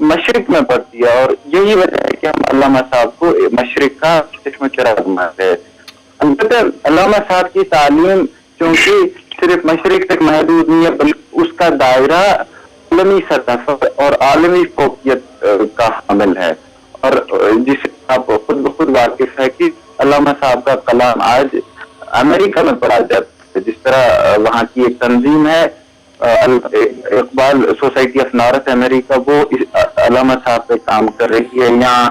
مشرق میں پڑتی ہے، اور یہی وجہ ہے کہ ہم علامہ صاحب کو مشرق کا چشم چراغ مانتے ہیں۔ البتہ علامہ صاحب کی تعلیم چونکہ صرف مشرق تک محدود نہیں ہے، بلکہ اس کا دائرہ عالمی سطح پر اور عالمی فوقیت کا حامل ہے، اور جسے آپ خود بخود واقف ہے کہ علامہ صاحب کا کلام آج امریکہ میں پڑھا جاتا ہے۔ جس طرح وہاں کی ایک تنظیم ہے اقبال سوسائٹی آف نارتھ امریکہ، وہ علامہ صاحب پہ کام کر رہی ہے۔ یہاں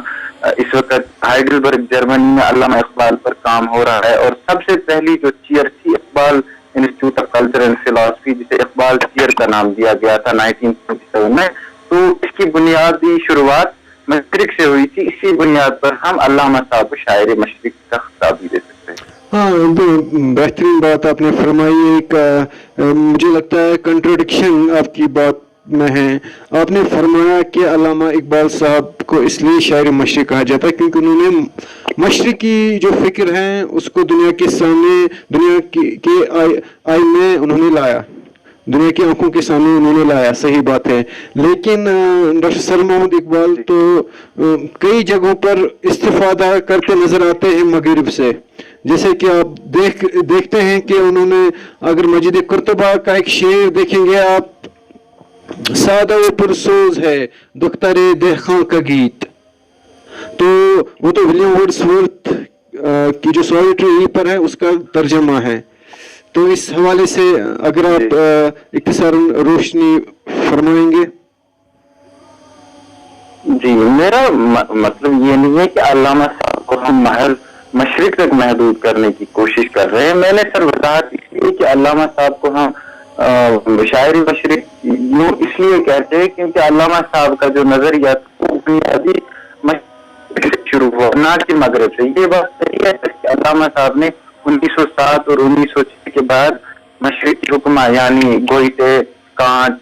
اس وقت ہائیڈلبرگ جرمنی میں علامہ اقبال پر کام ہو رہا ہے، اور سب سے پہلی جو چیئر تھی Iqbal institute of culture and philosophy, جسے اقبال چیئر کا نام دیا گیا تھا 1927 میں، تو اس کی بنیادی شروعات مشرق سے ہوئی تھی۔ اسی بنیاد پر ہم علامہ صاحب کو شاعر مشرق کا خطاب بھی دے سکتے ہیں۔ ہاں، بہترین بات آپ نے فرمائی۔ ایک مجھے لگتا ہے کنٹرڈکشن آپ کی بات میں ہے۔ آپ نے فرمایا کہ علامہ اقبال صاحب کو اس لیے شاعر مشرق کہا جاتا ہے کیونکہ انہوں نے مشرق کی جو فکر ہے اس کو دنیا کے سامنے، دنیا کے آئینے انہوں نے لایا، دنیا کی آنکھوں کے سامنے انہوں نے لایا۔ صحیح بات ہے، لیکن ڈاکٹر سر محمد اقبال تو کئی جگہوں پر استفادہ کرتے نظر آتے ہیں مغرب سے، جیسے کہ آپ دیکھتے ہیں کہ انہوں نے اگر مجید قرطبہ کا ایک شعر دیکھیں گے آپ، سادہ و پرسوز ہے دختر دہخاں کا گیت، تو وہ تو ولیم ورڈسورتھ کی جو سولیٹری ریپر ہے اس کا ترجمہ ہے۔ تو اس حوالے سے اگر آپ اختصاراً روشنی فرمائیں گے۔ جی، میرا مطلب یہ نہیں ہے کہ علامہ صاحب کو ہم محض مشرق تک محدود کرنے کی کوشش کر رہے ہیں۔ میں نے سر وضاحت اس لیے کہ علامہ صاحب کو ہم شاعری مشرق یوں اس لیے کہتے ہیں کیونکہ علامہ صاحب کا جو نظریہ وہ بنیادی مشرق سے شروع ہوا، نہ کہ مغرب سے۔ یہ بات صحیح ہے کہ علامہ صاحب نے 1907 اور 1906 کے بعد مشرقی حکماں یعنی گوئٹے، کانٹ،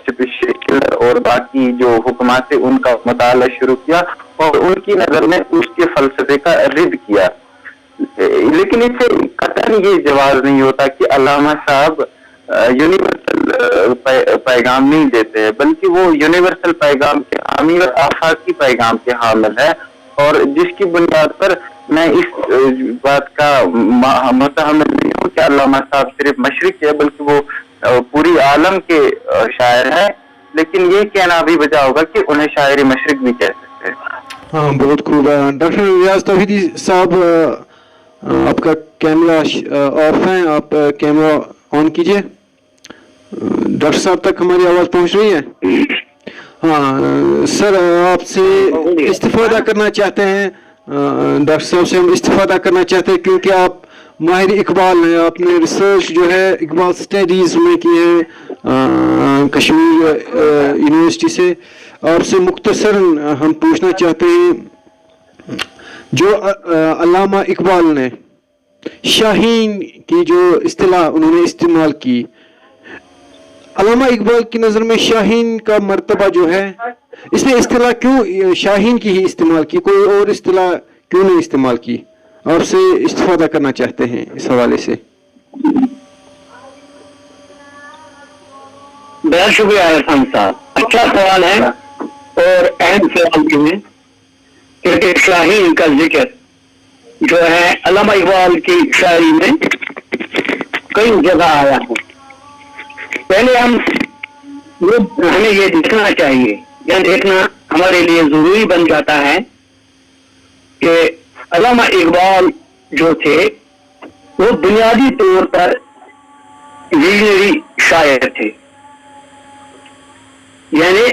سپیشل اور باقی جو حکمات تھے ان کا مطالعہ شروع کیا، اور ان کی نظر میں اس کے فلسفے کا رد کیا۔ لیکن اس سے قطعاً یہ جواز نہیں ہوتا کہ علامہ صاحب یونیورسل پیغام نہیں دیتے ہیں، بلکہ وہ یونیورسل پیغام کے حامی اور آفاقی پیغام کے حامل ہے، اور جس کی بنیاد پر میں اس بات کا متحمل نہیں ہوں کہ علامہ صاحب صرف مشرق ہے، بلکہ وہ پوری عالم کے شاعر ہیں۔ لیکن یہ کہنا بھی بجا ہوگا کہ انہیں شاعر مشرق بھی کہہ سکتے ہیں۔ ہاں، بہت خوب ہے۔ ڈاکٹر ریاض توحیدی صاحب، آپ کا کیمرہ آف ہے، آپ کیمرہ آن کیجئے۔ ڈاکٹر صاحب تک ہماری آواز پہنچ رہی ہے؟ ہاں سر، آپ سے استفادہ کرنا چاہتے ہیں، ڈاکٹر صاحب سے ہم استفادہ کرنا چاہتے ہیں کیونکہ آپ ماہر اقبال ہیں، آپ نے ریسرچ جو ہے اقبال اسٹڈیز میں کی ہے کشمیر یونیورسٹی سے۔ آپ سے مختصراً ہم پوچھنا چاہتے ہیں، جو علامہ اقبال نے شاہین کی جو اصطلاح انہوں نے استعمال کی، علامہ اقبال کی نظر میں شاہین کا مرتبہ جو ہے، اس نے اصطلاح کیوں شاہین کی ہی استعمال کی، کوئی اور اصطلاح کیوں نہیں استعمال کی؟ آپ سے استفادہ کرنا چاہتے ہیں اس حوالے سے۔ بہت شکریہ احسان صاحب، اچھا سوال ہے اور اہم سوال بھی ہے، کیونکہ شاہین کا ذکر جو ہے علامہ اقبال کی شاعری میں کئی جگہ آیا ہے۔ پہلے ہمیں یہ دیکھنا چاہیے، یا دیکھنا ہمارے لیے ضروری بن جاتا ہے کہ علامہ اقبال جو تھے وہ بنیادی طور پر ویژنری شاعر تھے، یعنی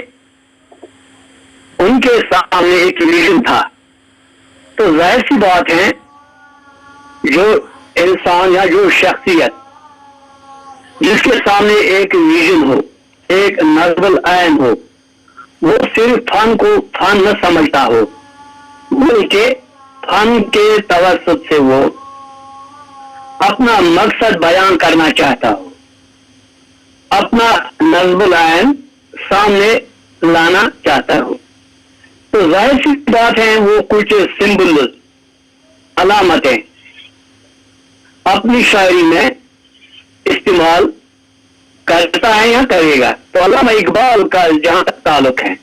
ان کے سامنے ایک ویژن تھا۔ تو ظاہر سی بات ہے جو انسان یا جو شخصیت جس کے سامنے ایک ویژن ہو، ایک نظم العین ہو، وہ صرف فن کو فن نہ سمجھتا ہو، بلکہ فن کے توسط سے وہ اپنا مقصد بیان کرنا چاہتا ہو، اپنا نظم العین سامنے لانا چاہتا ہو، تو ظاہر سی بات ہے وہ کچھ سمبل، علامتیں اپنی شاعری میں استعمال کرتا ہے یا کرے گا۔ تو علامہ اقبال کا جہاں تک تعلق ہے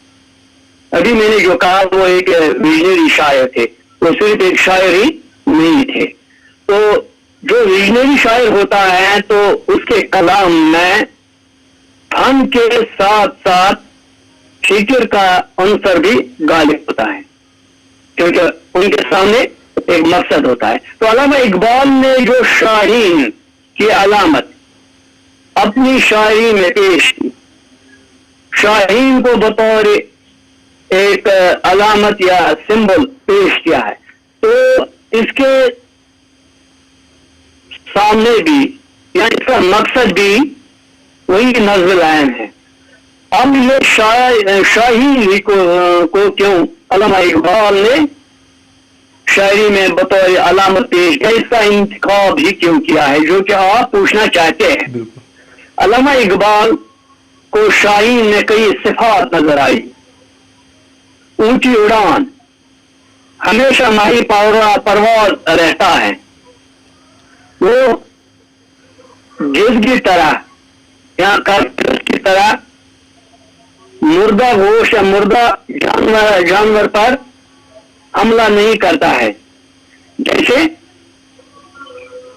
ابھی میں نے جو کہا وہ ایک ویژنری شاعر تھے, وہ صرف ایک شاعر ہی نہیں تھے. تو جو ویژنری شاعر ہوتا ہے تو اس کے کلام میں فن کے ساتھ ساتھ فکر کا عنصر بھی غالب ہوتا ہے, کیونکہ ان کے سامنے ایک مقصد ہوتا ہے. تو علامہ اقبال نے جو شاہین کی علامت اپنی شاعری میں پیش کی, شاہین کو بطور ایک علامت یا سمبل پیش کیا ہے, تو اس کے سامنے بھی یعنی اس کا مقصد بھی وہی نظم العین ہے. اب یہ شاہین کو کیوں علامہ اقبال نے شاعری میں بطور علامت پیش کیا, اس کا انتخاب ہی کیوں کیا ہے, جو کہ آپ پوچھنا چاہتے ہیں. علامہ اقبال کو شاہین میں کئی صفات نظر آئی. اونچی اڑان, ہمیشہ ماہی پرواز رہتا ہے, وہ جس کی طرح یا کارکس کی طرح مردہ گوشت یا مردہ جانور پر حملہ نہیں کرتا ہے. جیسے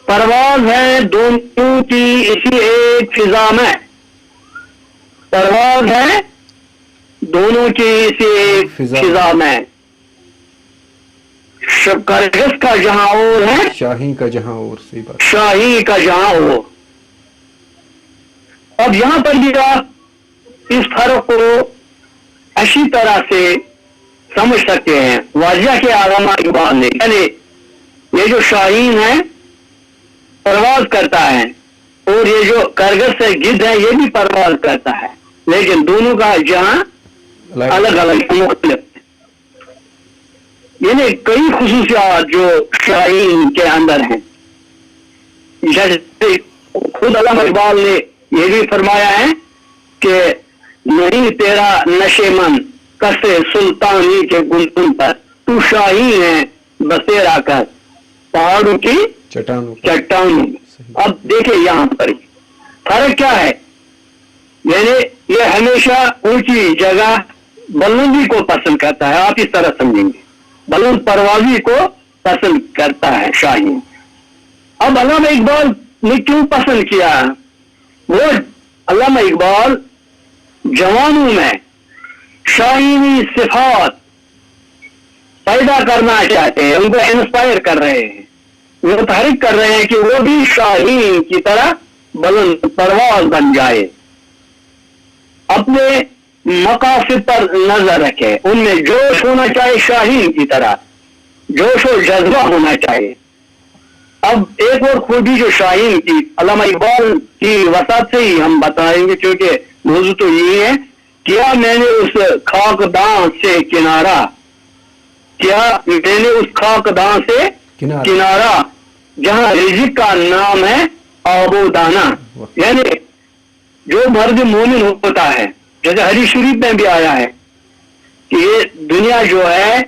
پرواز ہے دونوں کی اسی ایک فضا میں, پرواز ہے دونوں کی اسی ایک فضا میں, کارکس کا جہاں اور ہے شاہین کا جہاں اور, صحیح بات, شاہی کا جہاں اور. اب یہاں پر بھی آپ اس فرق کو اچھی طرح سے سمجھ سکتے ہیں. واضح کے علامہ اقبال نے یعنی یہ جو شاہین ہے پرواز کرتا ہے, اور یہ جو کرگس سے گدھ ہے یہ بھی پرواز کرتا ہے, لیکن دونوں کا جہاں الگ الگ مختلف ہے. یعنی کئی خصوصیات جو شاہین کے اندر ہیں. جیسے خود علامہ اقبال نے یہ بھی فرمایا ہے کہ نہیں تیرا نشے من کسے سلطانی کے گلشن پر, تو شاہین ہے بسیرا کر پہاڑوں کی چٹانوں. اب دیکھیں یہاں پر فرق کیا ہے. یعنی یہ ہمیشہ اونچی جگہ بلندی کو پسند کرتا ہے, آپ اس طرح سمجھیں گے, بلند پروازی کو پسند کرتا ہے شاہین. اب علامہ اقبال نے کیوں پسند کیا, وہ علامہ اقبال جوانوں میں شاہینی صفات پیدا کرنا چاہتے ہیں, ان کو انسپائر کر رہے ہیں, متحرک کر رہے ہیں کہ وہ بھی شاہین کی طرح بلند پرواز بن جائے, اپنے مقاصد پر نظر رکھے, ان میں جوش ہونا چاہیے شاہین کی طرح, جوش و جذبہ ہونا چاہیے. اب ایک اور خوبی جو شاہین کی علامہ اقبال کی وسعت سے ہی ہم بتائیں گے, کیونکہ موضوع تو یہی ہے. کیا میں نے اس خاکدان سے کنارہ, کیا میں نے اس خاکدان سے کنارہ جہاں رزق کا نام ہے آب و دانہ. یعنی جو مرد مومن ہوتا ہے, جیسے حدیث شریف میں بھی آیا ہے کہ یہ دنیا جو ہے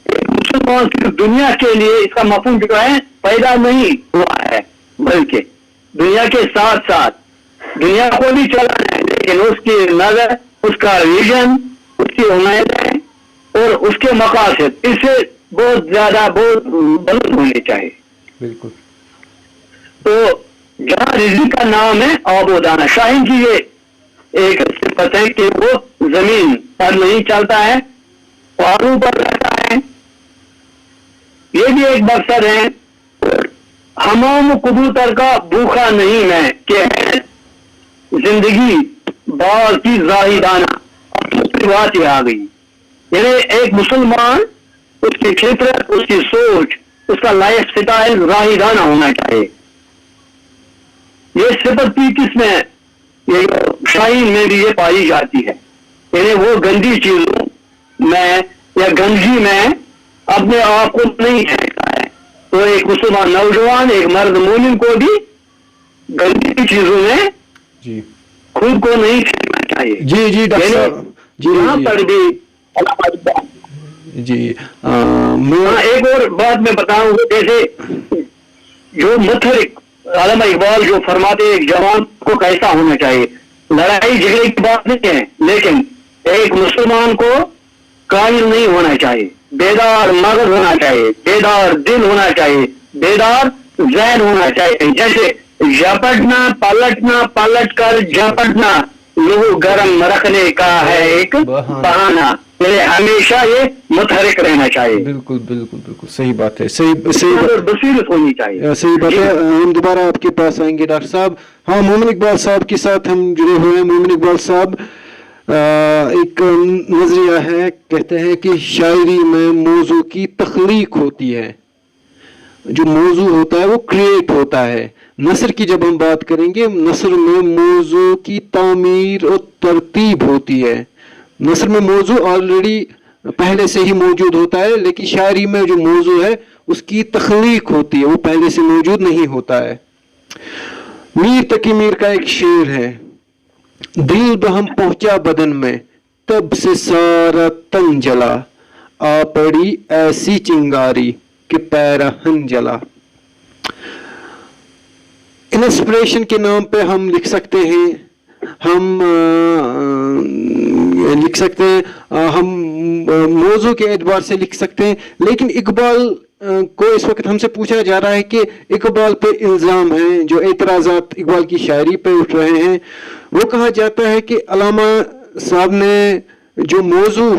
مسلمان صرف دنیا کے لیے, اس کا مفہوم جو ہے پیدا نہیں ہوا ہے, بلکہ دنیا کے ساتھ ساتھ دنیا کو بھی چلانا ہے, لیکن اس کی نظر, اس کا ویژن, اس کی امیدیں اور اس کے مقاصد اس سے بہت زیادہ بہت بلند ہونے چاہیے. بالکل. تو جہاں رزق کا نام ہے آب و دانہ, شاہین کی یہ ایک صفت ہے کہ وہ زمین پر نہیں چلتا ہے, پہاڑوں پر رہتا ہے. یہ بھی ایک مقصد ہے. حمام کبوتر کا بھوکا نہیں میں کہ زندگی بال کی زاہدانہ, بات یہ آ گئی. یعنی ایک مسلمان, اس کی فطرت, اس کی سوچ, اس کا لائف سٹائل زاہدانہ ہونا چاہیے. یہ صفت بھی کس میں, یہ شاہین میں بھی یہ پائی جاتی ہے. یعنی وہ گندی چیزوں میں یا گندگی میں اپنے آپ کو نہیں پھینکتا ہے. تو ایک مسلمان نوجوان, ایک مرد مومن کو بھی گندی چیزوں میں جی خود کو نہیں پھینکنا چاہیے. جی جی ڈاکٹر صاحب, جی یہاں پر بھی جی ایک اور بات میں بتاؤں گا. جیسے جو متحرک علامہ اقبال جو فرماتے ایک جوان کو کیسا ہونا چاہیے, لڑائی جھگڑے کی بات نہیں ہے, لیکن ایک مسلمان کو قائل نہیں ہونا چاہیے, بیدار مغز ہونا چاہیے, بیدار دل ہونا چاہیے, بیدار ذہن ہونا چاہیے. جیسے جھپٹنا, پلٹنا, پلٹ کر جھپٹنا لہو گرم رکھنے کا ہے ایک بہانہ, ہمیشہ یہ متحرک رہنا چاہیے. بالکل بالکل بالکل صحیح بات ہے, صحیح بصیرت ہونی چاہیے. صحیح بات ہے. ہم دوبارہ آپ کے پاس آئیں گے ڈاکٹر صاحب. ہاں, مومن اقبال صاحب کے ساتھ ہم جڑے ہوئے ہیں. مومن اقبال صاحب ایک نظریہ ہے, کہتے ہیں کہ شاعری میں موضوع کی تخلیق ہوتی ہے, جو موضوع ہوتا ہے وہ کریٹ ہوتا ہے. نثر کی جب ہم بات کریں گے, نثر میں موضوع کی تعمیر اور ترتیب ہوتی ہے. نثر میں موضوع آلریڈی پہلے سے ہی موجود ہوتا ہے, لیکن شاعری میں جو موضوع ہے اس کی تخلیق ہوتی ہے, وہ پہلے سے موجود نہیں ہوتا ہے. میر تقی میر کا ایک شعر ہے, دل بہم پہنچا بدن میں تب سے سارا تن جلا, آ پڑی ایسی چنگاری کہ پیرہن جلا. انسپریشن کے نام پہ ہم لکھ سکتے ہیں, ہم لکھ سکتے ہیں, ہم موضوع کے اعتبار سے لکھ سکتے ہیں, لیکن اقبال کو اس وقت ہم سے پوچھا جا رہا ہے کہ اقبال پہ الزام ہیں, جو اعتراضات اقبال کی شاعری پہ اٹھ رہے ہیں, وہ کہا جاتا ہے کہ علامہ صاحب نے جو موضوع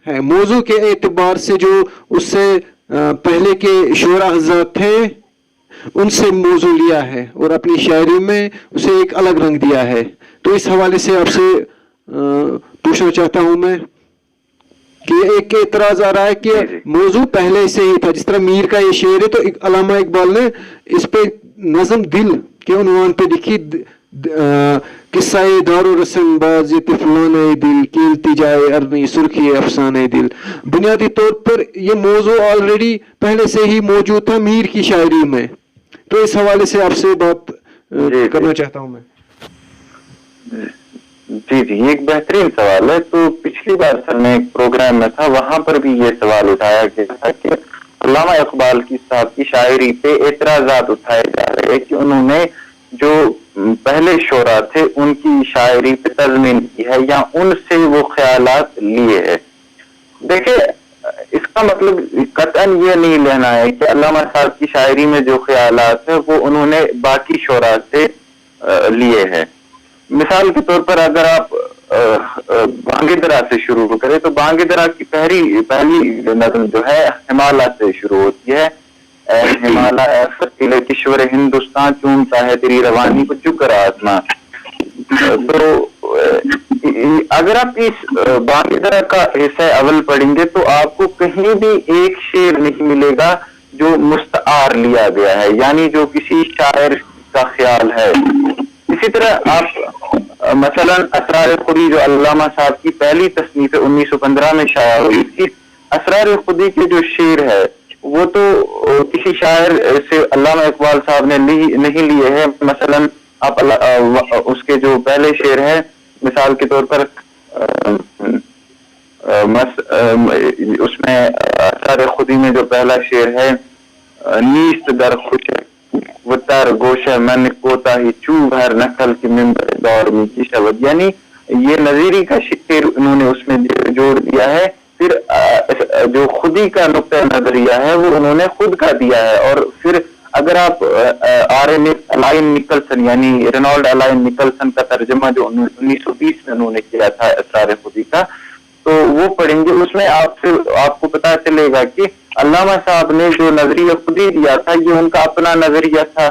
ہے, موضوع کے اعتبار سے جو اس سے پہلے کے شعراء حضرات تھے ان سے موضوع لیا ہے اور اپنی شاعری میں اسے ایک الگ رنگ دیا ہے. تو اس حوالے سے آپ سے پوچھنا چاہتا ہوں میں کہ ایک اعتراض آ رہا ہے کہ موضوع پہلے سے ہی تھا, جس طرح میر کا یہ شعر ہے تو علامہ اقبال نے اس پہ نظم دل کے عنوان پہ لکھی, قصہ دار و رسم باز طفلانہ دل کی التجائے ارنی سرخی افسانہ دل. بنیادی طور پر یہ موضوع آلریڈی پہلے سے ہی موجود تھا میر کی شاعری میں. تو اس حوالے سے آپ سے بات کرنا چاہتا ہوں میں. جی جی, یہ ایک بہترین سوال ہے. تو پچھلی بار سر میں ایک پروگرام میں تھا, وہاں پر بھی یہ سوال اٹھایا گیا تھا کہ علامہ اقبال کی صاحب کی شاعری پہ اعتراضات اٹھائے جا رہے ہیں کہ انہوں نے جو پہلے شعراء تھے ان کی شاعری پہ تضمین کی ہے یا ان سے وہ خیالات لیے ہیں. دیکھیں, اس کا مطلب قطعاً یہ نہیں لینا ہے کہ علامہ صاحب کی شاعری میں جو خیالات ہیں وہ انہوں نے باقی شعراء سے لیے ہیں. مثال کے طور پر اگر آپ بانگ درا سے شروع کریں تو بانگ درا کی پہلی نظم جو ہے ہمالا سے شروع ہوتی ہے. اے ہمالا اے فتیل کشور ہندوستان چومتا ہے تیری روانی کو جکر آسمان. تو اگر آپ اس بانگ درا کا حصہ اول پڑھیں گے تو آپ کو کہیں بھی ایک شعر نہیں ملے گا جو مستعار لیا گیا ہے, یعنی جو کسی شاعر کا خیال ہے. اسی طرح آپ مثلا اسرار خودی جو علامہ صاحب کی پہلی تصنیف 1915 میں شائع ہوئی تھی, اسرار خودی کے جو شعر ہے وہ تو کسی شاعر سے علامہ اقبال صاحب نے نہیں لیے ہیں. مثلا آپ اس کے جو پہلے شعر ہے, مثال کے طور پر اس میں اسرار خودی میں جو پہلا شعر ہے, نیست در خوش وہ تر گوشہ من کوتا ہی چوب ہر نقل کی ممبر دور میں کی شبد, یعنی یہ نظیری کا شعر انہوں نے اس میں جوڑ دیا ہے. پھر جو خودی کا نقطہ نظریہ ہے وہ انہوں نے خود کا دیا ہے. اور پھر اگر آپ الائن نکلسن یعنی رینالڈ الائن نکلسن کا ترجمہ جو 1920 میں انہوں نے کیا تھا اسرار خودی کا, تو وہ پڑھیں گے, اس میں آپ کو پتا چلے گا کہ علامہ صاحب نے جو نظریہ خودی دیا تھا یہ ان کا اپنا نظریہ تھا.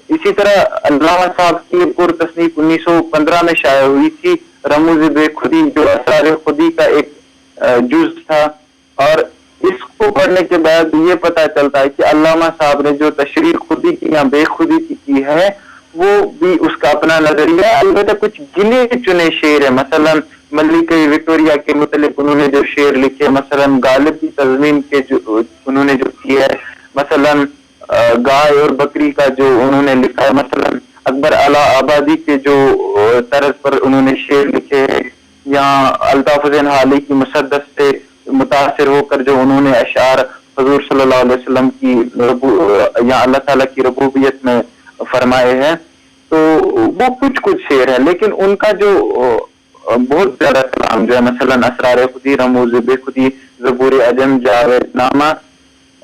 اسی طرح علامہ صاحب کی پور تصنیف 1915 میں شائع ہوئی تھی رموز بے خودی, جو اسرار خودی کا ایک جز تھا. اور اس کو پڑھنے کے بعد یہ پتہ چلتا ہے کہ علامہ صاحب نے جو تشریح خودی کی یا بے خودی کی ہے وہ بھی اس کا اپنا نظریہ ہے. البتہ کچھ گنے چنے شعر ہیں, مثلا ملکہ وکٹوریہ کے متعلق انہوں نے جو شعر لکھے, مثلا غالب کی تضمین کے جو انہوں نے جو کیا ہے, مثلا گائے اور بکری کا جو انہوں نے لکھا ہے, مثلا اکبر اعلی آبادی کے جو طرز پر انہوں نے شعر لکھے, یا الطاف حسین حالی کی مسدس سے متاثر ہو کر جو انہوں نے اشعار حضور صلی اللہ علیہ وسلم کی یا اللہ تعالیٰ کی ربوبیت میں فرمائے ہیں. تو وہ کچھ شعر ہے, لیکن ان کا جو بہت زیادہ کلام جو ہے مثلاً اسرار خودی، رموز بے خودی، زبور عجم، جاوید نامہ،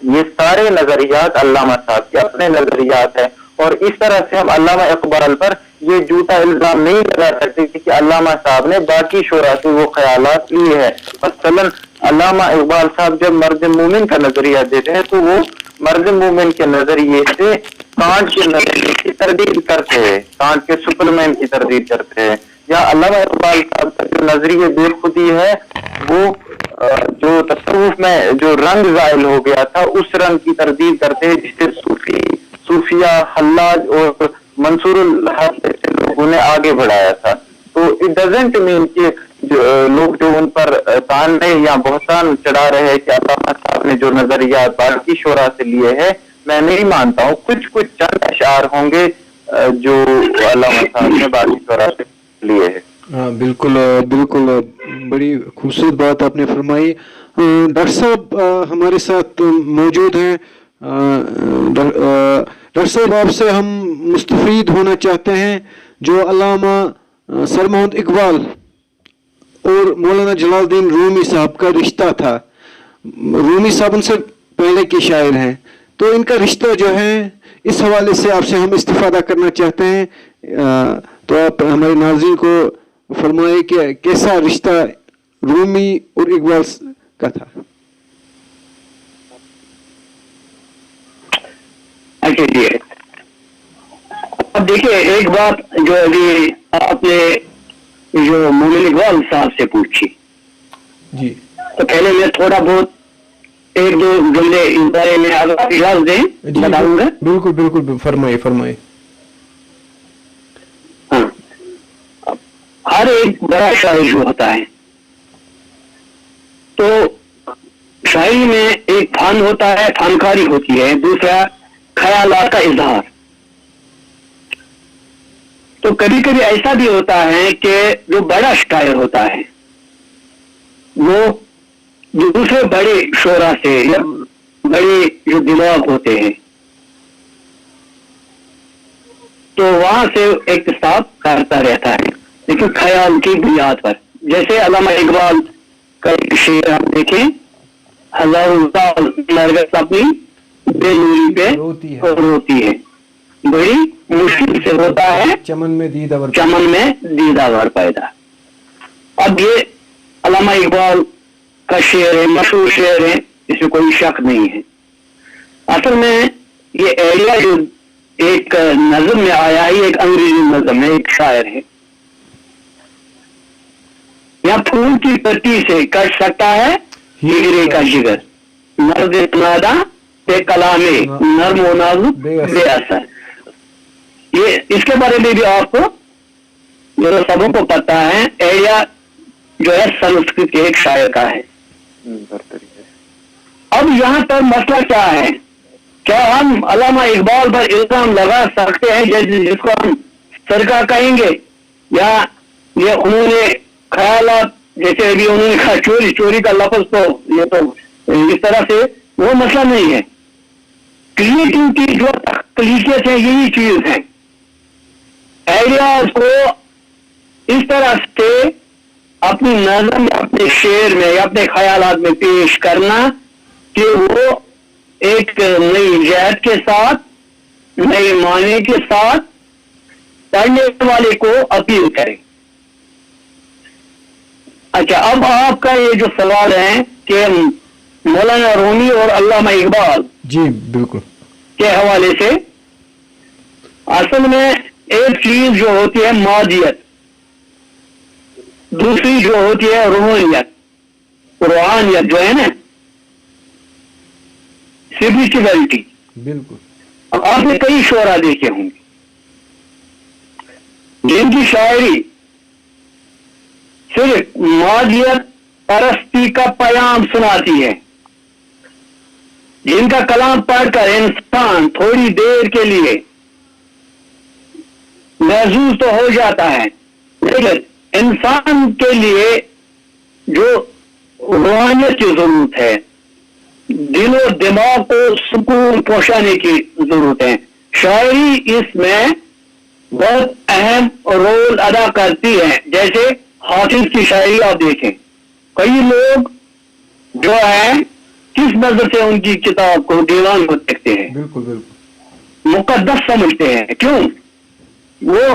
یہ سارے نظریات علامہ صاحب کے اپنے نظریات ہیں. اور اس طرح سے ہم علامہ اقبال پر یہ جھوٹا الزام نہیں لگا سکتے کہ علامہ صاحب نے باقی شعراء سے وہ خیالات لیے ہیں. مثلاً علامہ اقبال صاحب جب مرد مومن کا نظریہ دیتے ہیں تو وہ مرد مومن کے نظریے سے کانٹ کے نظریے کی تردید کرتے ہیں، کانٹ کے سپرمین کی تردید کرتے ہیں. یا علامہ اقبال صاحب کا جو نظریہ بے خودی ہے وہ جو تصوف میں جو رنگ زائل ہو گیا تھا اس رنگ کی تردید کرتے ہیں جسے صوفیہ، حلاج اور منصور الحق جیسے لوگوں نے آگے بڑھایا تھا. تو اٹ ڈزنٹ مین کہ لوگ جو ان پر تانے یا بہتان چڑھا رہے ہیں کہ علامہ صاحب نے جو نظریات باقی شعراء سے لیے ہیں، میں نہیں مانتا ہوں. کچھ چند اشعار ہوں گے جو علامہ صاحب نے باقی شعراء سے لیے ہیں. ہاں بالکل بالکل، بڑی خوبصورت بات آپ نے فرمائی. ڈاکٹر صاحب ہمارے ساتھ موجود ہیں. ڈاکٹر صاحب آپ سے ہم مستفید ہونا چاہتے ہیں. جو علامہ سر محمد اقبال اور مولانا جلال الدین رومی صاحب کا رشتہ تھا، رومی صاحب ان سے پہلے کے شاعر ہیں، تو ان کا رشتہ جو ہے اس حوالے سے آپ سے ہم استفادہ کرنا چاہتے ہیں. تو آپ ہمارے ناظرین کو فرمائے کہ کیسا رشتہ رومی اور اقبال کا تھا. اچھا جی، اب دیکھیے ایک بات جو ابھی آپ نے جو مومن اقبال صاحب سے پوچھی، جی تو پہلے میں تھوڑا بہت ایک دو جملے اس بارے میں اجازت دیں بتاؤں گا. بالکل بالکل، فرمائے فرمائے. ہاں، ہر ایک بڑا شاعر جو ہوتا ہے تو شاعری میں ایک فن ہوتا ہے، فنکاری ہوتی ہے، دوسرا خیالات کا اظہار. تو کبھی کبھی ایسا بھی ہوتا ہے کہ جو بڑا شاعر ہوتا ہے وہ دوسرے بڑے شعراء سے یا بڑے جو دماغ ہوتے ہیں تو وہاں سے اقتصاد کرتا رہتا ہے، لیکن خیال کی بنیاد پر. جیسے علامہ اقبال کا ایک شعر آپ دیکھیں، ہزاروں سال نرگس اپنی بے نوری پہ روتی ہے، بڑی مشکل سے ہوتا ہے چمن میں دیداور پیدا. اب یہ علامہ اقبال کا شعر ہے، مشہور شعر ہے، اس میں کوئی شک نہیں ہے. اصل میں یہ ایریا جو ایک نظم میں آیا ہے، ایک انگریزی نظم ہے، ایک شاعر ہے. یا پھول کی پتی سے کٹ سکتا ہے ہیرے کا جگر، مرد نادا بے کلامے نرم و نازک بے اثر. یہ اس کے بارے میں بھی آپ کو سبوں کو پتا ہے. ایریا جو ہے سنسکرت کے ایک شاعر کا ہے. اب یہاں پر مسئلہ کیا ہے؟ کیا ہم علامہ اقبال پر الزام لگا سکتے ہیں جس کو ہم سرکہ کہیں گے، یا یہ انہوں نے خیالات جیسے ابھی انہوں نے کہا چوری کا لفظ، تو یہ تو اس طرح سے وہ مسئلہ نہیں ہے. کریٹیوٹی جو تخلیقیت ہے یہی چیز ہے. ایڈیاز کو اس طرح سے اپنی نظم یا اپنے شعر میں یا اپنے خیالات میں پیش کرنا کہ وہ ایک نئی جہت کے ساتھ، نئے معنی کے ساتھ پڑھنے والے کو اپیل کرے. اچھا، اب آپ کا یہ جو سوال ہے کہ مولانا رومی اور علامہ اقبال جی بالکل کے حوالے سے، اصل میں ایک چیز جو ہوتی ہے مادیت، دوسری جو ہوتی ہے روحانیت جو ہے نا، اسپرچویلٹی. بالکل. اب آپ نے کئی شعراء دیکھے ہوں گے جن کی شاعری صرف مادیت پرستی کا پیام سناتی ہے، جن کا کلام پڑھ کر انسان تھوڑی دیر کے لیے محظوظ تو ہو جاتا ہے، لیکن انسان کے لیے جو روحانیت کی ضرورت ہے، دل و دماغ کو سکون پہنچانے کی ضرورت ہے، شاعری اس میں بہت اہم رول ادا کرتی ہے. جیسے حافظ کی شاعری آپ دیکھیں، کئی لوگ جو ہے کس نظر سے ان کی کتاب کو دیوان کو دیکھتے ہیں، بالکل بالکل مقدس سمجھتے ہیں. کیوں؟ وہ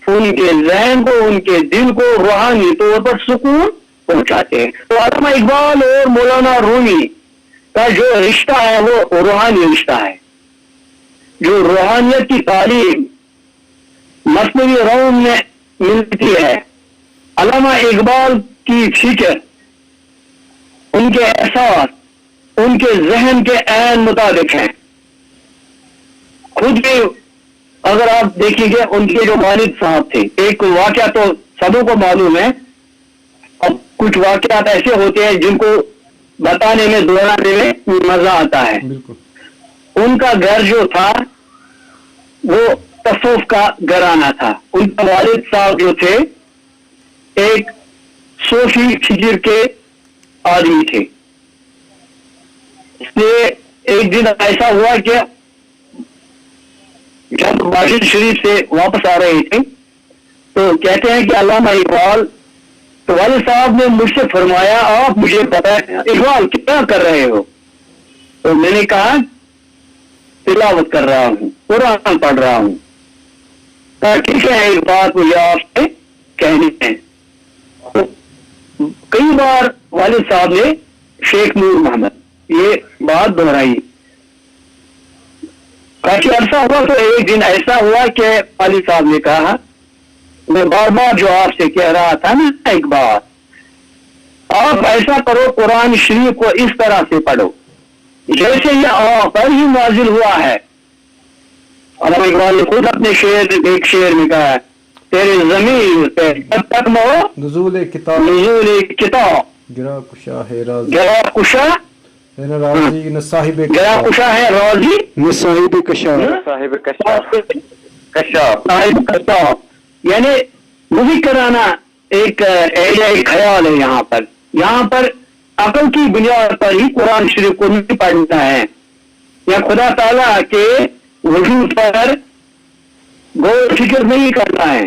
ان کے ذہن کو، ان کے دل کو روحانی طور پر سکون پہنچاتے ہیں. تو علامہ اقبال اور مولانا رومی کا جو رشتہ ہے وہ روحانی رشتہ ہے. جو روحانیت کی تعلیم مثنوی روم میں ملتی ہے، علامہ اقبال کی فکر، ان کے احساس ان کے ذہن کے عین مطابق ہیں. خود بھی اگر آپ دیکھیں گے ان کے جو والد صاحب تھے، ایک واقعہ تو سبوں کو معلوم ہے، اب کچھ واقعات ایسے ہوتے ہیں جن کو بتانے میں دہرانے میں مزہ آتا ہے. بالکل. ان کا گھر جو تھا وہ تصوف کا گھرانہ تھا. ان کے والد صاحب جو تھے ایک صوفی فکر کے آدمی تھے. اس لیے ایک دن ایسا ہوا کہ جب ماسجد شریف سے واپس آ رہے تھے تو کہتے ہیں کہ علامہ اقبال، تو والد صاحب نے مجھ سے فرمایا آپ مجھے بتائیں اقبال کیا کر رہے ہو؟ تو میں نے کہا تلاوت کر رہا ہوں، قرآن پڑھ رہا ہوں. ٹھیک ہے ایک بات مجھے آپ سے کہنی ہے. کئی بار والد صاحب نے شیخ نور محمد یہ بات دہرائی. کافی عرصہ ہوا تو ایک دن ایسا ہوا کہ والد صاحب نے کہا میں بار بار جو آپ سے کہہ رہا تھا نا ایک بات، آپ ایسا کرو قرآن شریف کو اس طرح سے پڑھو جیسے یہ آپ پر ہی نازل ہوا ہے. علامہ اقبال نے خود اپنے ایک شعر میں کہا ہے تیرے ضمیر پہ جب تک مو نزول کتاب گرا کشا ہے راضی، گرا کشا ہے راضی نہ صاحب گرا کشا ہے راضی نہ صاحب کشاف. صاحب کشاف صاحب کشاف یعنی وہی کرانا ایک خیال ہے. یہاں پر عقل کی بنیاد پر ہی قرآن شریف کو نہیں پڑھنا ہے یا خدا تعالیٰ کے وجود پر غور فکر نہیں کرنا ہے.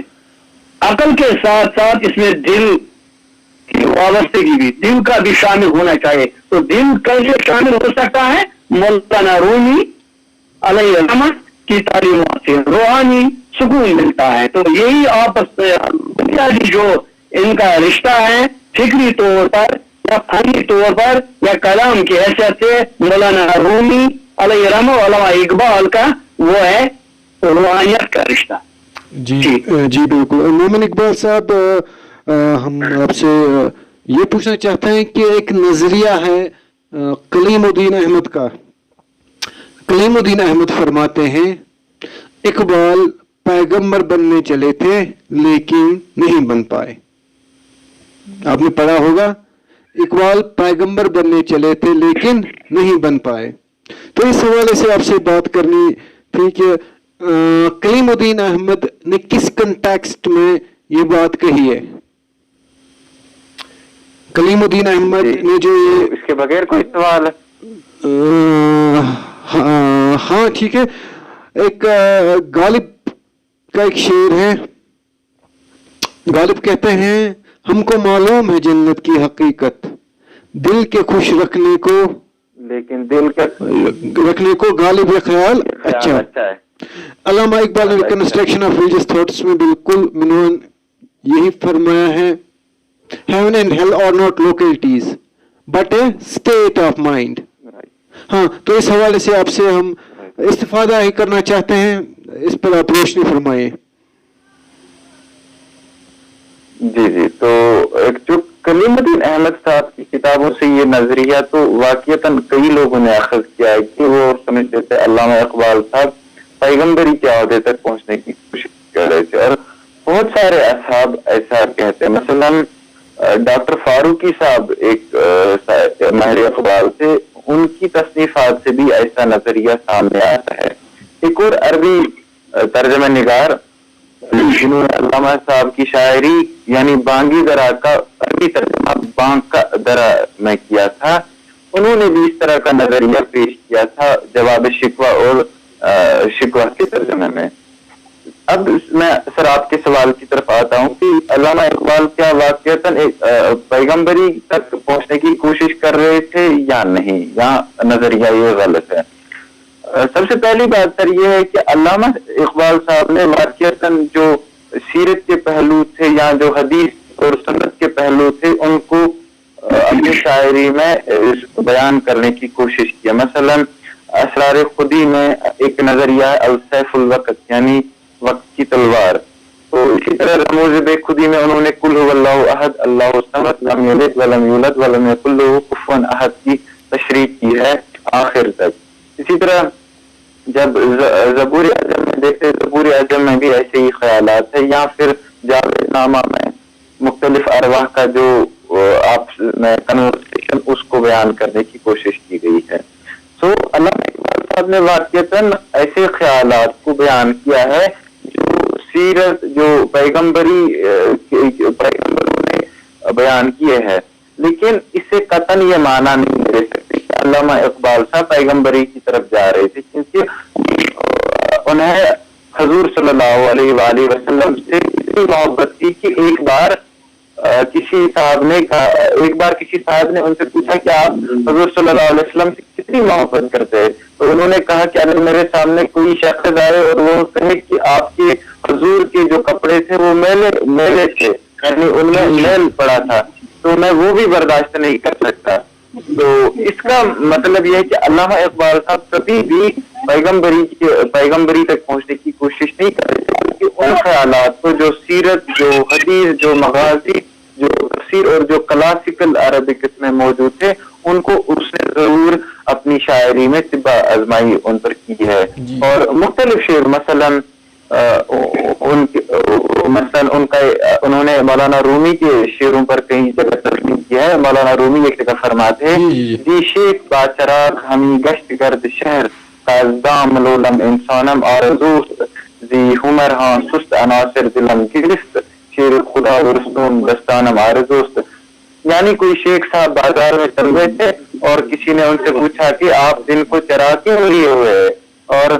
عقل کے ساتھ ساتھ اس میں دل کی وابستگی بھی، دل کا بھی شامل ہونا چاہیے. تو دل کیسے شامل ہو سکتا ہے؟ مولانا رومی علیہ الرحمہ کی تعلیمات سے روحانی سکون ملتا ہے. تو یہی آپس بنیادی جو ان کا رشتہ ہے فکری طور پر یا فنی طور پر یا کلام کی حیثیت سے مولانا رومی علیہ الرحمہ علامہ اقبال کا وہ ہے روحانیت کا رشتہ. جی بالکل. مومن اقبال صاحب ہم آپ سے یہ پوچھنا چاہتے ہیں کہ ایک نظریہ ہے کلیم الدین احمد کا. کلیم الدین احمد فرماتے ہیں اقبال پیغمبر بننے چلے تھے لیکن نہیں بن پائے. آپ نے پڑھا ہوگا اقبال پیغمبر بننے چلے تھے لیکن نہیں بن پائے. تو اس حوالے سے آپ سے بات کرنی تھی کہ کلیم الدین احمد نے کس کنٹیکسٹ میں یہ بات کہی ہے. کلیم الدین احمد نے جو یہ اس کے بغیر کوئی سوال ہے؟ ہاں ٹھیک ہے. ایک غالب کا ایک شعر ہے. غالب کہتے ہیں ہم کو معلوم ہے جنت کی حقیقت، دل کے خوش رکھنے کو لیکن دل کا رکھنے کو غالب یہ خیال اچھا ہے. علامہ اقبال نے کنسٹرکشن آف ریلیجس تھاٹس میں بالکل منوان یہی فرمایا ہے heaven and hell are not localities but a state of mind. ہاں تو اس حوالے سے آپ سے ہم استفادہ ہی کرنا چاہتے ہیں، اس پر آپ روشنی فرمائیں. جی تو جو کلیم الدین احمد صاحب کی کتابوں سے یہ نظریہ تو واقعتاً کئی لوگوں نے اخذ کیا ہے کہ وہ سمجھتے تھے علامہ اقبال صاحب پیغمبری کے عہدے تک پہنچنے کی کوشش کر رہے تھے، اور بہت سارے اصحاب ایسا کہتے ہیں. مثلاً ڈاکٹر فاروقی صاحب ایک ماہر اقبال تھے، ان کی تصنیفات سے بھی ایسا نظریہ سامنے آتا ہے. ایک اور عربی ترجمہ نگار جنہوں نے علامہ صاحب کی شاعری یعنی بانگی درا کا عربی ترجمہ بانگ کا درا میں کیا تھا، انہوں نے بھی اس طرح کا نظریہ پیش کیا تھا جواب شکوہ اور شکوہ کے ترجمے میں. اب میں سر آپ کے سوال کی طرف آتا ہوں کہ علامہ اقبال کیا واقعتاً پیغمبری تک پہنچنے کی کوشش کر رہے تھے یا نہیں؟ یہاں نظریہ یہ غلط ہے. سب سے پہلی بات سر یہ ہے کہ علامہ اقبال صاحب نے واقعتاً جو سیرت کے پہلو تھے یا جو حدیث اور سنت کے پہلو تھے ان کو اپنی شاعری میں بیان کرنے کی کوشش کی. مثلا اسرار خودی میں ایک نظریہ ہے السیف الوقت یعنی وقت کی تلوار. تو اسی طرح رموز بے خودی میں انہوں نے کل هو اللہ احد اللہ الصمد لم یلد ولم یولد ولم یکن له کفوا احد کی تشریح کی ہے آخر تک. اسی طرح جب زبور اعظم میں دیکھتے زبور اعظم میں بھی ایسے ہی خیالات ہیں, یا پھر جاوید نامہ میں مختلف ارواح کا جو آپ میں کنورسیشن اس کو بیان کرنے کی کوشش کی گئی ہے. سو علامہ اقبال صاحب نے واقعتاً ایسے خیالات کو بیان کیا ہے جو سیرت جو پیغمبروں نے بیان کیے ہیں, لیکن اس سے قطعاً یہ معنی نہیں دے سکتے کہ علامہ اقبال صاحب پیغمبری کی طرف جا رہے تھے, کیونکہ انہیں حضور صلی اللہ علیہ وآلہ وسلم سے اتنی محبت تھی کہ ایک بار کسی صاحب نے ان سے پوچھا کہ آپ حضور صلی اللہ علیہ وسلم سے کتنی محبت کرتے ہیں, تو انہوں نے کہا کہ اگر میرے سامنے کوئی شخص آئے اور وہ کہے کہ آپ کے حضور کے جو کپڑے تھے وہ میلے تھے, یعنی ان میں میل پڑا تھا, تو میں وہ بھی برداشت نہیں کر سکتا. تو اس کا مطلب یہ ہے کہ علامہ اقبال صاحب کبھی بھی پیغمبری تک پہنچنے کی کوشش نہیں کر رہے, بلکہ ان خیالات کو جو سیرت, جو حدیث, جو مغازی, جو تفسیر اور جو کلاسیکل عربک میں موجود تھے ان کو اس نے ضرور اپنی شاعری میں طبع آزمائی ان پر کی ہے. اور مختلف شعر مثلا انہوں نے مولانا رومی کے شعروں پر کئی جگہ ترکیب کیا ہے. مولانا رومی ایک جگہ فرماتے ہیں دی شیخ با چراغ ہمی گشت گرد شہر کازدام لولم انسانم آرزوست زی ہمر ہاں سست عناصر دلم گرست شیر خدا و رسوم دستانم آرزوست. یعنی کوئی شیخ صاحب بازار میں چل رہے تھے اور کسی نے ان سے پوچھا کہ آپ دن کو چرا کیوں لیے ہوئے ہیں, اور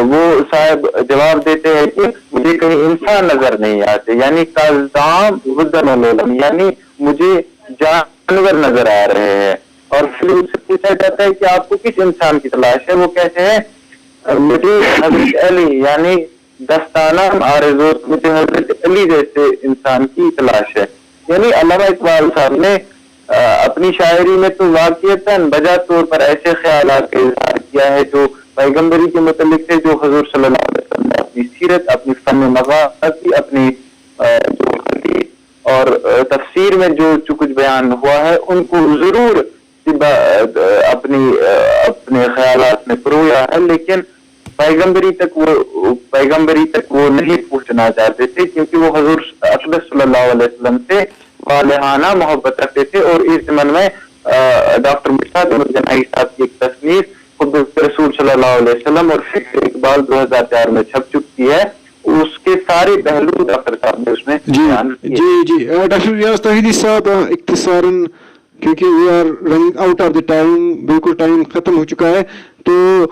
وہ صاحب جواب دیتے ہیں کہ مجھے کہیں انسان نظر نہیں آتے, یعنی کازدام غدن لولم یعنی مجھے جانور نظر آ رہے ہیں. اور پھر ان سے پوچھا جاتا ہے کہ آپ کو کس انسان کی تلاش ہے, وہ کہتے ہیں مجھے حضرت علی یعنی دستانہ آرزوست مجھے حضرت علی جیسے انسان کی تلاش ہے. یعنی علامہ اقبال صاحب نے اپنی شاعری میں تو واقعتاً بجا طور پر ایسے خیالات کا اظہار کیا ہے جو پیغمبری کے متعلق تھے, جو حضور صلی اللہ علیہ وسلم نے اپنی سیرت, اپنی فن مغازی, اپنی جو حدیث اور تفسیر میں جو کچھ بیان ہوا ہے ان کو ضرور اپنے خیالات میں پرویا ہے, لیکن پیغمبری تک وہ نہیں پہنچنا چاہتے تھے, کیونکہ وہ حضور اقدس صلی اللہ علیہ وسلم سے والہانہ محبت رکھتے تھے. اور اس ضمن میں ڈاکٹر مرشد احمد جناحی صاحب کی ایک تصنیف خود رسول صلی اللہ علیہ وسلم اور فکر اقبال 2004 میں چھپ چکی ہے, اس کے سارے پہلو ڈاکٹر صاحب نے اس میں جی ڈاکٹر ریاض توحیدی صاحب اختصاراً کیونکہ we are running out of the time, بالکل ٹائم ختم ہو چکا ہے, تو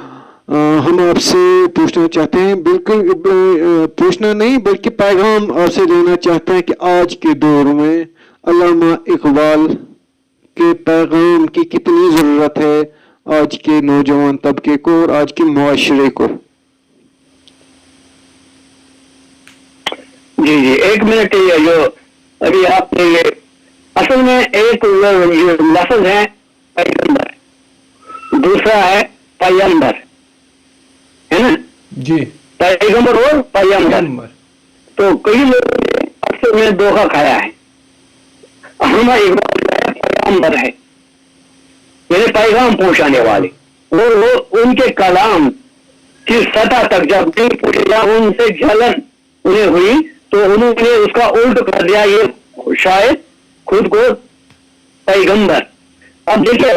ہم آپ سے پوچھنا چاہتے ہیں, بالکل پوچھنا نہیں بلکہ پیغام آپ سے لینا چاہتے ہیں کہ آج کے دور میں علامہ اقبال کے پیغام کی کتنی ضرورت ہے آج کے نوجوان طبقے کو اور آج کے معاشرے کو. جی ایک منٹ, یہ جو ابھی آپ نے یہ اصل میں ایک لفظ ہے پیغمبر, دوسرا ہے پیغمبر, ہے نا جی, پیغمبر اور پیغمبر. تو کئی لوگوں نے اصل میں دھوکہ کھایا ہے. ہمارا اقبال پیغمبر ہے یعنی پیغام پہنچانے والے, وہ ان کے کلام کی سطح تک جب نہیں پوچھے یا ان سے جلن انہیں ہوئی تو انہوں نے اس کا الٹ کر دیا, یہ شاید خود کو پیغمبر. اب دیکھیے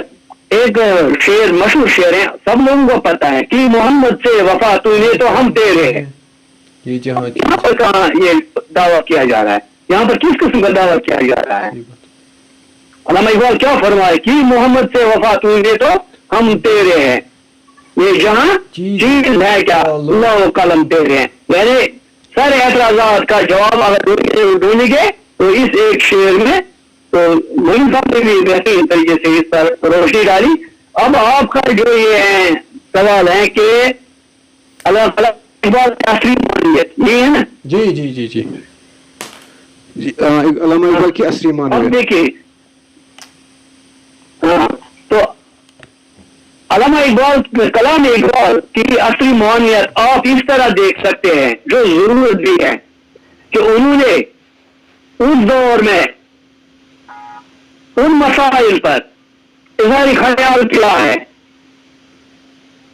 ایک شعر, مشہور شعر ہے, سب لوگوں کو پتا ہے کہ محمد سے وفا تو یہ تو ہم تیرے ہیں. یہاں پر کہاں یہ دعویٰ کیا جا رہا ہے, یہاں پر کس قسم کا دعویٰ کیا جا رہا ہے؟ علامہ اقبال کیا فرمائے کہ محمد سے وفا تو یہ تو ہم تیرے ہیں, یہ جہاں چیز ہے کیا اللہ و قلم تیرے ہیں. یعنی سارے اعتراضات کا جواب اگر ڈھونڈیں گے تو اس ایک شعر میں تو موین صاحب نے بھی بہترین طریقے سے اس پر روشنی ڈالی. اب آپ کا جو یہ ہے سوال ہے کہ اللہ تعالیٰ اقبال کی اصلی معنیت یہ ہے نا. جی جی جی جی جی علامہ اقبال کی اصلی اب معنی. دیکھیے تو علامہ اقبال کلام اقبال کی اصلی معنیت آپ اس طرح دیکھ سکتے ہیں جو ضرورت بھی ہے کہ انہوں نے اس دور میں ان مسائل پر اظہار خیال کیا ہے,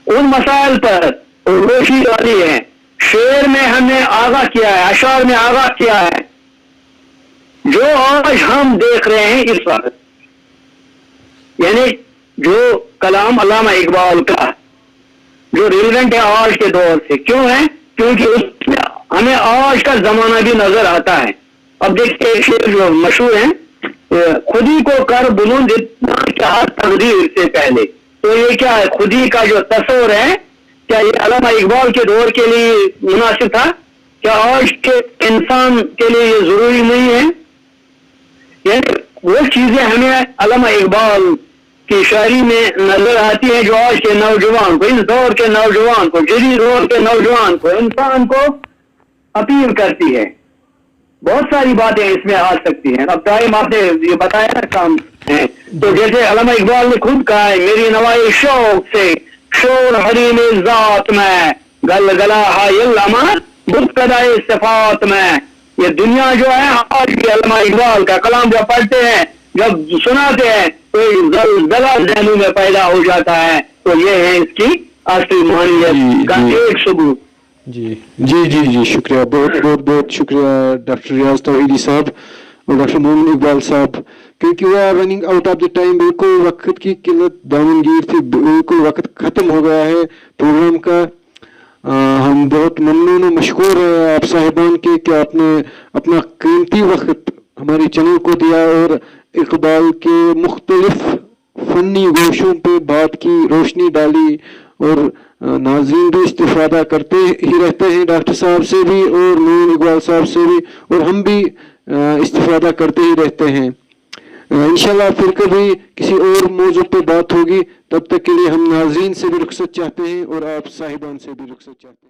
ان مسائل پر روشنی ڈالی ہے, شعر میں ہم نے آگاہ کیا ہے, اشعار میں آگاہ کیا ہے, جو آج ہم دیکھ رہے ہیں اس وقت. یعنی جو کلام علامہ اقبال کا جو ریلیونٹ ہے آج کے دور سے, کیوں ہے؟ کیونکہ اس میں ہمیں آج کا زمانہ بھی نظر آتا ہے. اب دیکھتے ایک شعر جو مشہور ہیں, خودی کو کر بلند اتنا چاہ تقدیر سے پہلے. تو یہ کیا ہے؟ خودی کا جو تصور ہے, کیا یہ علامہ اقبال کے دور کے لیے مناسب تھا؟ کیا آج کے انسان کے لیے یہ ضروری نہیں ہے؟ یعنی وہ چیزیں ہمیں علامہ اقبال کی شاعری میں نظر آتی ہیں جو آج کے نوجوان کو, اس دور کے نوجوان کو, جدید دور کے نوجوان کو, انسان کو اپیل کرتی ہے. بہت ساری باتیں اس میں آ سکتی ہیں. اب ٹائم آپ نے یہ بتایا نا کام ہے, تو جیسے علامہ اقبال نے خود کہا ہے, میری نوائی شوق سے شور حریم ذات میں گل گلا حائل اما بتقدائے صفات میں. یہ دنیا جو ہے آج بھی علامہ اقبال کا کلام جب پڑھتے ہیں, جب سناتے ہیں, تو زلزلہ ذہنوں میں پیدا ہو جاتا ہے. تو یہ ہے اس کی اصلی معنیت کا ایک ثبوت. جی جی جی جی شکریہ, بہت بہت بہت شکریہ ڈاکٹر ریاض توحیدی صاحب اور ڈاکٹر مومن اقبال صاحب, کیونکہ وہ are running out of the time. بالکل وقت کی قلت دامنگیر تھی, بالکل وقت ختم ہو گیا ہے پروگرام کا. ہم بہت ممنون و مشکور ہیں آپ صاحبان کے کہ آپ نے اپنا قیمتی وقت ہماری چینل کو دیا اور اقبال کے مختلف فنی گوشوں پہ بات کی, روشنی ڈالی, اور ناظرین بھی استفادہ کرتے ہی رہتے ہیں ڈاکٹر صاحب سے بھی اور مومن اقبال صاحب سے بھی, اور ہم بھی استفادہ کرتے ہی رہتے ہیں. انشاءاللہ پھر کبھی کسی اور موضوع پہ بات ہوگی. تب تک کے لیے ہم ناظرین سے بھی رخصت چاہتے ہیں اور آپ صاحبان سے بھی رخصت چاہتے ہیں.